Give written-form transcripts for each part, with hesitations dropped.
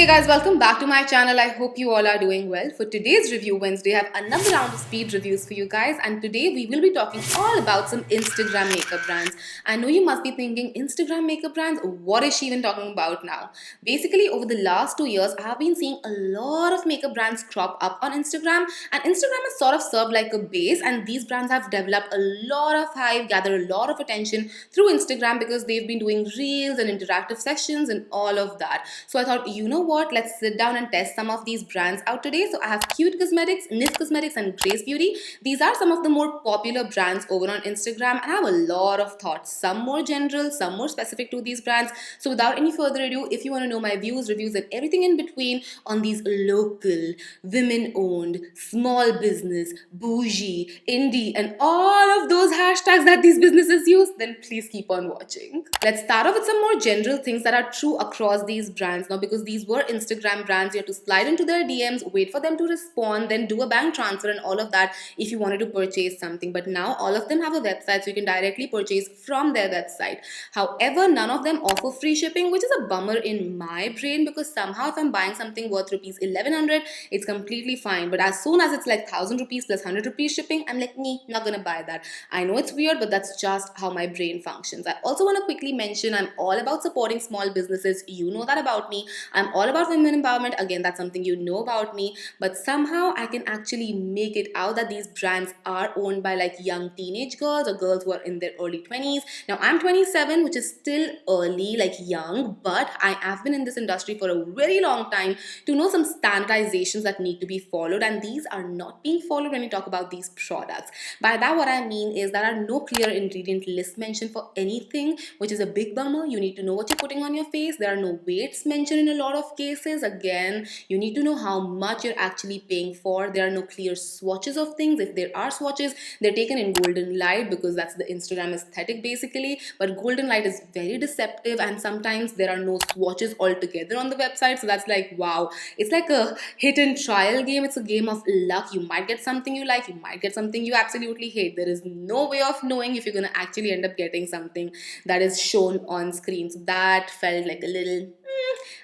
Hey guys, welcome back to my channel. I hope you all are doing well. For today's review Wednesday, I have another round of speed reviews for you guys, and today we will be talking all about some Instagram makeup brands. I know you must be thinking, Instagram makeup brands, what is she even talking about now? Basically, over the last 2 years, I have been seeing a lot of makeup brands crop up on Instagram, and Instagram has sort of served like a base, and these brands have developed a lot of hype, gathered a lot of attention through Instagram because they've been doing reels and interactive sessions and all of that. So I thought, you know what, let's sit down and test some of these brands out today. So I have Kyoot Cosmetics, Niv Cosmetics and Grace Beauty. These are some of the more popular brands over on Instagram, and I have a lot of thoughts, some more general, some more specific to these brands. So without any further ado, if you want to know my views, reviews and everything in between on these local, women owned, small business, bougie, indie and all of those hashtags that these businesses use, then please keep on watching. Let's start off with some more general things that are true across these brands now, because these were Instagram brands. You have to slide into their DMs, wait for them to respond, then do a bank transfer and all of that if you wanted to purchase something. But now all of them have a website, so you can directly purchase from their website. However, none of them offer free shipping, which is a bummer in my brain, because somehow if I'm buying something worth rupees 1100, it's completely fine. But as soon as it's like 1000 rupees plus 100 rupees shipping, I'm like, nee, not gonna buy that. I know it's weird, but that's just how my brain functions. I also want to quickly mention I'm all about supporting small businesses. You know that about me. I'm all about women empowerment. Again, that's something you know about me. But somehow I can actually make it out that these brands are owned by like young teenage girls or girls who are in their early 20s. Now, I'm 27, which is still early, like young, but I have been in this industry for a very long time to know some standardizations that need to be followed, and these are not being followed when we talk about these products. By that, what I mean is there are no clear ingredient lists mentioned for anything, which is a big bummer. You need to know what you're putting on your face. There are no weights mentioned in a lot of cases. Again, you need to know how much you're actually paying for. There are no clear swatches of things. If there are swatches, they're taken in golden light because that's the Instagram aesthetic basically. But golden light is very deceptive, and sometimes there are no swatches altogether on the website. So that's like, wow, it's like a hit and trial game. It's a game of luck. You might get something you like, you might get something you absolutely hate. There is no way of knowing if you're going to actually end up getting something that is shown on screen. So that felt like a little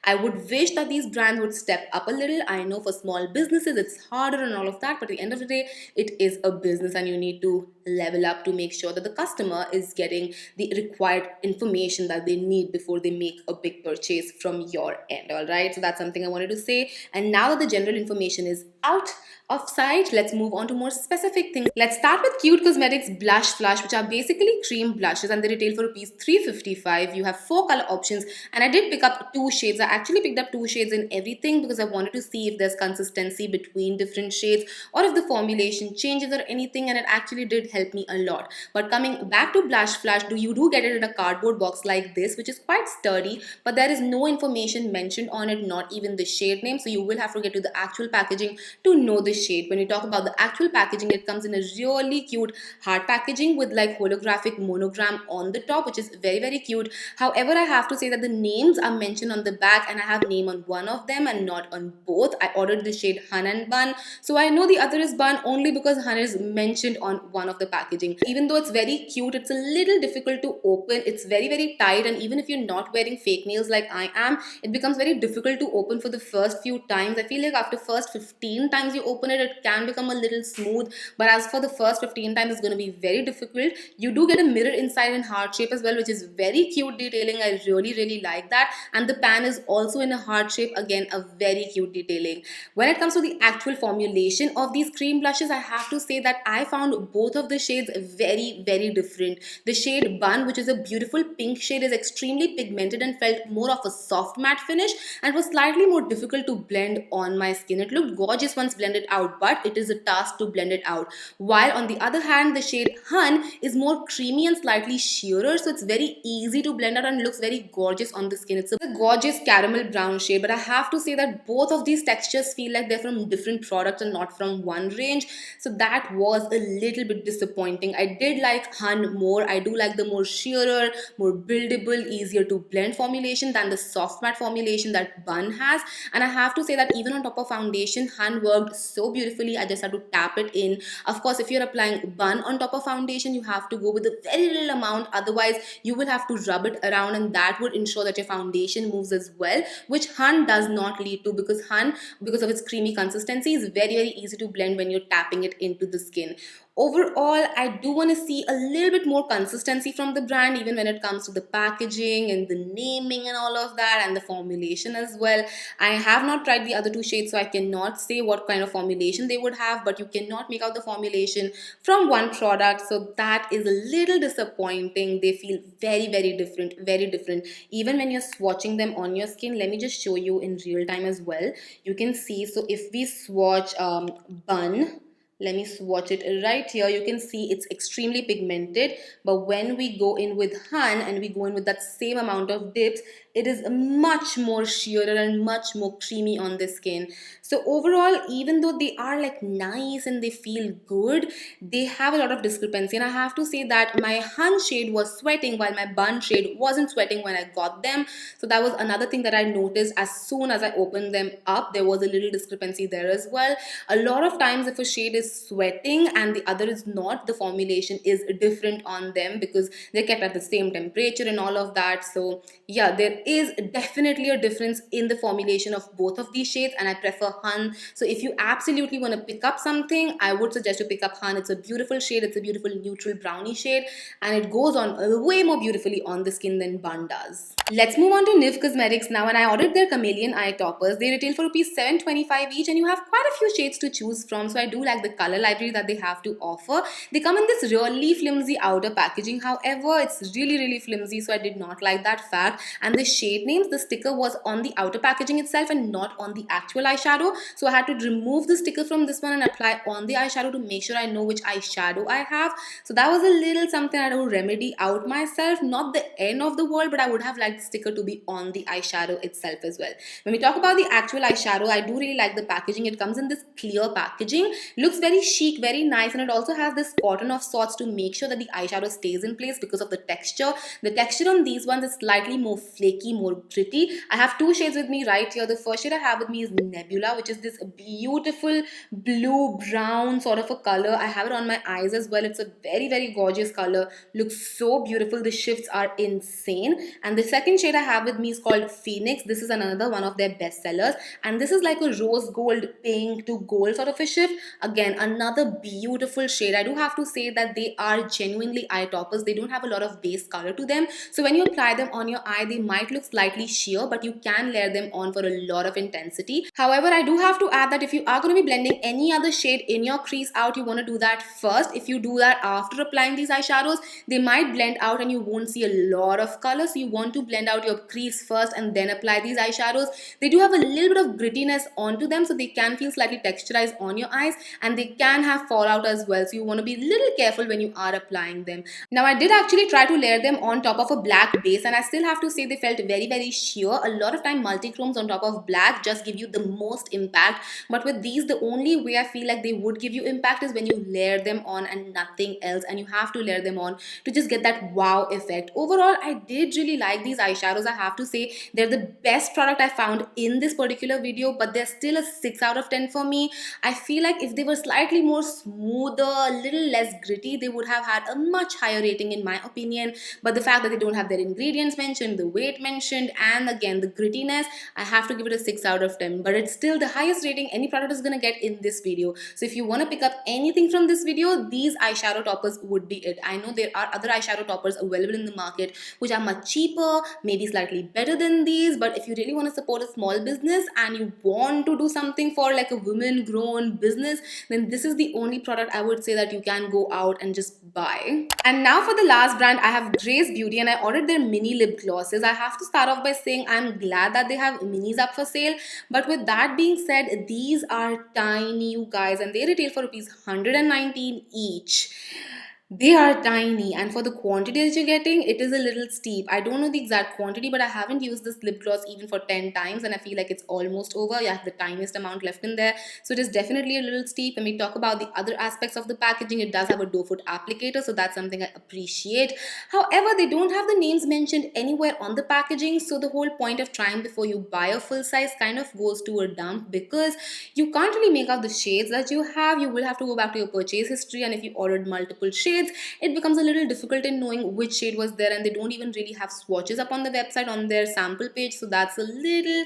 I would wish that these brands would step up a little. I know for small businesses it's harder and all of that, but at the end of the day, it is a business and you need to level up to make sure that the customer is getting the required information that they need before they make a big purchase from your end. All right, so that's something I wanted to say. And now that the general information is out of sight, let's move on to more specific things. Let's start with Kyoot Cosmetics Blush Flush, which are basically cream blushes and they retail for rupees 355. You have 4 color options, and I did pick up 2 shades. I actually picked up 2 shades in everything because I wanted to see if there's consistency between different shades or if the formulation changes or anything, and it actually did help me a lot. But coming back to Blush Flush, you do get it in a cardboard box like this, which is quite sturdy, but there is no information mentioned on it, not even the shade name. So you will have to get to the actual packaging to know the shade. When you talk about the actual packaging, it comes in a really cute hard packaging with like holographic monogram on the top, which is very, very cute. However, I have to say that the names are mentioned on the back, and I have name on one of them and not on both. I ordered the shade Hun and Bun, so I know the other is Bun only because Hun is mentioned on one of the packaging. Even though it's very cute, it's a little difficult to open. It's very, very tight, and even if you're not wearing fake nails like I am, it becomes very difficult to open for the first few times. I feel like after first 15 times you open it, it can become a little smooth, but as for the first 15 times, it's going to be very difficult. You do get a mirror inside in heart shape as well, which is very cute detailing. I really, really like that. And the pan is also in a heart shape. Again, a very cute detailing. When it comes to the actual formulation of these cream blushes, I have to say that I found both of the shades very, very different. The shade Bun, which is a beautiful pink shade, is extremely pigmented and felt more of a soft matte finish and was slightly more difficult to blend on my skin. It looked gorgeous once blended out, but it is a task to blend it out. While on the other hand, the shade Hun is more creamy and slightly sheerer, so it's very easy to blend out and looks very gorgeous on the skin. It's a gorgeous caramel brown shade, but I have to say that both of these textures feel like they're from different products and not from one range, so that was a little bit disappointing. I did like Hun more. I do like the more sheerer, more buildable, easier to blend formulation than the soft matte formulation that Bun has, and I have to say that even on top of foundation, Hun worked so so beautifully. I just have to tap it in. Of course, if you're applying bun on top of foundation, you have to go with a very little amount. Otherwise, you will have to rub it around, and that would ensure that your foundation moves as well, which hun does not lead to, because hun, because of its creamy consistency, is very, very easy to blend when you're tapping it into the skin. Overall, I do want to see a little bit more consistency from the brand, even when it comes to the packaging and the naming and all of that, and the formulation as well. I have not tried the other two shades, so I cannot say what kind of formulation they would have, but you cannot make out the formulation from one product, so that is a little disappointing. They feel very, very different, very different. Even when you're swatching them on your skin, let me just show you in real time as well. You can see, so if we swatch bun, let me swatch it right here. You can see it's extremely pigmented, but when we go in with hun and we go in with that same amount of dips, it is much more sheerer and much more creamy on the skin. So overall, even though they are like nice and they feel good, they have a lot of discrepancy. And I have to say that my hun shade was sweating while my bun shade wasn't sweating when I got them. So that was another thing that I noticed. As soon as I opened them up, there was a little discrepancy there as well. A lot of times if a shade is sweating and the other is not, the formulation is different on them because they're kept at the same temperature and all of that. So yeah, there is definitely a difference in the formulation of both of these shades, and I prefer hun. So if you absolutely want to pick up something, I would suggest to pick up hun. It's a beautiful shade. It's a beautiful neutral brownie shade, and it goes on way more beautifully on the skin than bun does. Let's move on to Niv Cosmetics now, and I ordered their chameleon eye toppers. They retail for rupees 725 each, and you have quite a few shades to choose from, so I do like the color library that they have to offer. They come in this really flimsy outer packaging, however, it's really, really flimsy, so I did not like that fact. And the shade names, the sticker was on the outer packaging itself and not on the actual eyeshadow, so I had to remove the sticker from this one and apply on the eyeshadow to make sure I know which eyeshadow I have. So that was a little something I had to remedy out myself. Not the end of the world, but I would have liked the sticker to be on the eyeshadow itself as well. When we talk about the actual eyeshadow, I do really like the packaging. It comes in this clear packaging, looks very chic, very nice, and it also has this cotton of sorts to make sure that the eyeshadow stays in place because of the texture. The texture on these ones is slightly more flaky, more gritty. I have two shades with me right here. The first shade I have with me is Nebula, which is this beautiful blue brown sort of a color. I have it on my eyes as well. It's a very, very gorgeous color. Looks so beautiful. The shifts are insane. And the second shade I have with me is called Phoenix. This is another one of their best sellers, and this is like a rose gold pink to gold sort of a shift. Again, another beautiful shade. I do have to say that they are genuinely eye toppers. They don't have a lot of base color to them, so when you apply them on your eye, they might look slightly sheer, but you can layer them on for a lot of intensity. However, I do have to add that if you are going to be blending any other shade in your crease out, you want to do that first. If you do that after applying these eyeshadows, they might blend out and you won't see a lot of color. So you want to blend out your crease first and then apply these eyeshadows. They do have a little bit of grittiness onto them, so they can feel slightly texturized on your eyes, and they can have fallout as well, so you want to be a little careful when you are applying them. Now, I did actually try to layer them on top of a black base, and I still have to say they felt very, very sheer. A lot of time multi-chromes on top of black just give you the most impact, but with these, the only way I feel like they would give you impact is when you layer them on and nothing else, and you have to layer them on to just get that wow effect. Overall, I did really like these eyeshadows. I have to say they're the best product I found in this particular video, but they're still a 6 out of 10 for me. I feel like if they were slightly more smoother, a little less gritty, they would have had a much higher rating in my opinion. But the fact that they don't have their ingredients mentioned, the weight mentioned, and again the grittiness, I have to give it a 6 out of 10. But it's still the highest rating any product is gonna get in this video. So if you want to pick up anything from this video, these eyeshadow toppers would be it. I know there are other eyeshadow toppers available in the market which are much cheaper, maybe slightly better than these, but if you really want to support a small business and you want to do something for like a women grown business, then this is the only product I would say that you can go out and just buy. And now for the last brand, I have Grace Beauty, and I ordered their mini lip glosses. I have to start off by saying I'm glad that they have minis up for sale, but with that being said, these are tiny, you guys, and they retail for rupees 119 each. They are tiny, and for the quantity that you're getting, it is a little steep. I don't know the exact quantity, but I haven't used this lip gloss even for 10 times, and I feel like it's almost over. You have the tiniest amount left in there, so it is definitely a little steep. When we talk about the other aspects of the packaging, it does have a doe foot applicator, so that's something I appreciate. However, they don't have the names mentioned anywhere on the packaging, so the whole point of trying before you buy a full size kind of goes to a dump because you can't really make out the shades that you have. You will have to go back to your purchase history, and if you ordered multiple shades, it becomes a little difficult in knowing which shade was there, and they don't even really have swatches up on the website on their sample page, so that's a little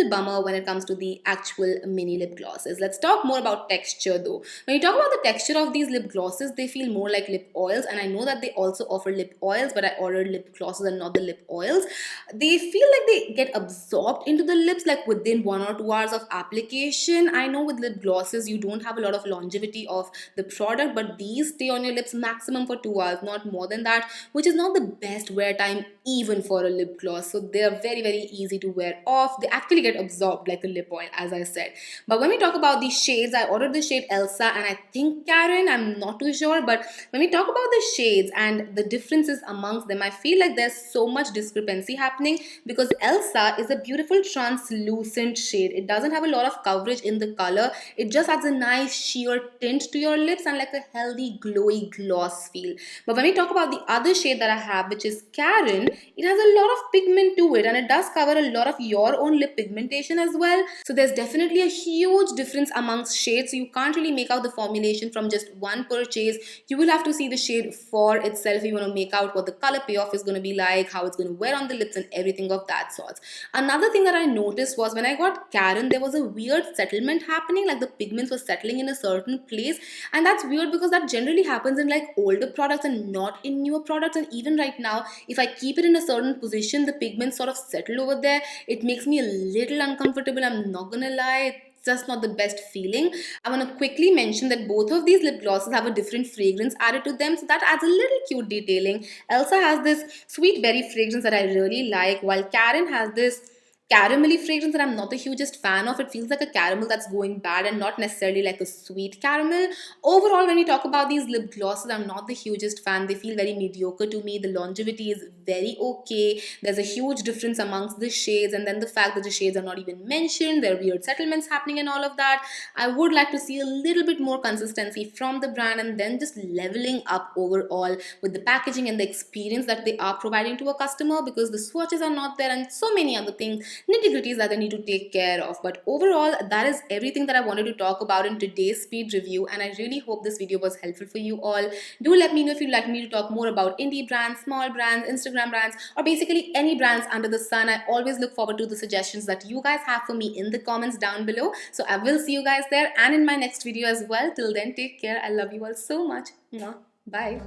bummer when it comes to the actual mini lip glosses. Let's talk more about texture though. When you talk about the texture of these lip glosses, they feel more like lip oils, and I know that they also offer lip oils, but I ordered lip glosses and not the lip oils. They feel like they get absorbed into the lips like within 1 or 2 hours of application. I know with lip glosses you don't have a lot of longevity of the product, but these stay on your lips maximum for 2 hours, not more than that, which is not the best wear time even for a lip gloss. So they are very easy to wear off. They actually get absorbed like a lip oil, as I said. But when we talk about these shades, I ordered the shade Elsa and I think Karen, I'm not too sure, but when we talk about the shades and the differences amongst them, I feel like there's so much discrepancy happening because Elsa is a beautiful translucent shade. It doesn't have a lot of coverage in the color. It just adds a nice sheer tint to your lips and like a healthy glowy gloss feel. But when we talk about the other shade that I have, which is Karen, it has a lot of pigment to it and it does cover a lot of your own lip pigmentation as well. So there's definitely a huge difference amongst shades. So you can't really make out the formulation from just one purchase. You will have to see the shade for itself if you want to make out what the color payoff is going to be like, how it's going to wear on the lips and everything of that sort. Another thing that I noticed was when I got Karen, there was a weird settlement happening, like the pigments were settling in a certain place, and that's weird because that generally happens in like older products and not in newer products. And even right now, if I keep it in a certain position, the pigments sort of settle over there. It makes me a little uncomfortable, I'm not gonna lie. It's just not the best feeling. I want to quickly mention that both of these lip glosses have a different fragrance added to them, so that adds a little cute detailing. Elsa has this sweet berry fragrance that I really like, while Karen has this caramelly fragrance that I'm not the hugest fan of. It feels like a caramel that's going bad and not necessarily like a sweet caramel. Overall, when we talk about these lip glosses, I'm not the hugest fan. They feel very mediocre to me. The longevity is very okay. There's a huge difference amongst the shades, and then the fact that the shades are not even mentioned, there are weird settlements happening and all of that. I would like to see a little bit more consistency from the brand and then just leveling up overall with the packaging and the experience that they are providing to a customer, because the swatches are not there and so many other things, nitty-gritties that they need to take care of. But overall, that is everything that I wanted to talk about in today's speed review, and I really hope this video was helpful for you all. Do let me know if you'd like me to talk more about indie brands, small brands, Instagram brands, or basically any brands under the sun. I always look forward to the suggestions that you guys have for me in the comments down below. So I will see you guys there and in my next video as well. Till then, take care. I love you all so much. Bye.